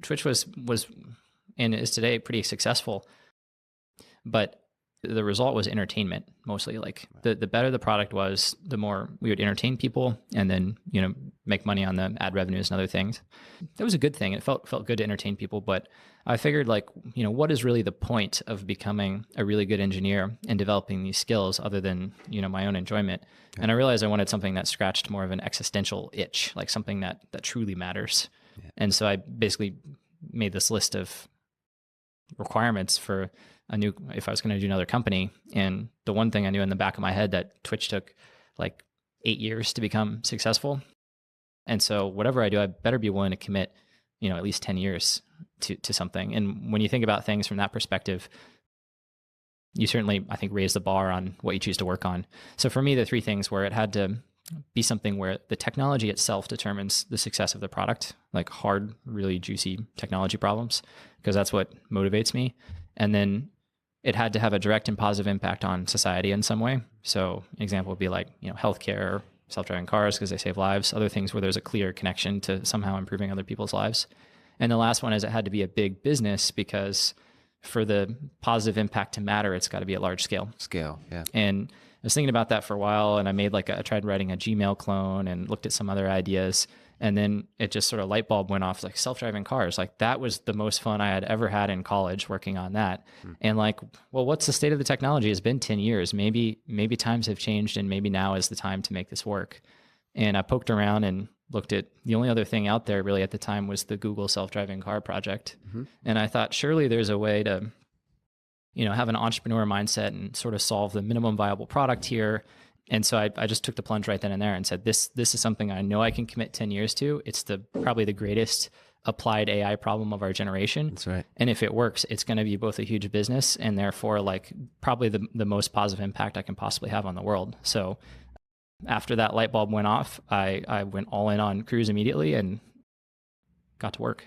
Twitch was and is today pretty successful, but the result was entertainment mostly. Like the better the product was, the more we would entertain people and then, make money on the ad revenues and other things. That was a good thing. It felt good to entertain people, but I figured like, what is really the point of becoming a really good engineer and developing these skills other than, my own enjoyment? Yeah. And I realized I wanted something that scratched more of an existential itch, like something that truly matters. Yeah. And so I basically made this list of requirements for if I was going to do another company. And the one thing I knew in the back of my head that Twitch took like 8 years to become successful. And so whatever I do, I better be willing to commit, at least 10 years to something. And when you think about things from that perspective, you certainly, I think, raise the bar on what you choose to work on. So for me, the three things were it had to be something where the technology itself determines the success of the product, like hard, really juicy technology problems, because that's what motivates me. And then it had to have a direct and positive impact on society in some way. So an example would be like, healthcare, self-driving cars, because they save lives, other things where there's a clear connection to somehow improving other people's lives. And the last one is it had to be a big business, because for the positive impact to matter, it's got to be at large scale. Yeah. And I was thinking about that for a while, and I made I tried writing a Gmail clone and looked at some other ideas. And then it just sort of light bulb went off, like self-driving cars. Like that was the most fun I had ever had in college working on that. And like, well, what's the state of the technology? It's been 10 years. Maybe times have changed, and maybe now is the time to make this work. And I poked around and looked at the only other thing out there really at the time was the Google self-driving car project. And I thought, surely there's a way to, have an entrepreneur mindset and sort of solve the minimum viable product here. And so I just took the plunge right then and there and said, this is something I know I can commit 10 years to. It's probably the greatest applied AI problem of our generation. That's right. And if it works, it's going to be both a huge business and therefore like probably the most positive impact I can possibly have on the world. So after that light bulb went off, I went all in on Cruise immediately and got to work.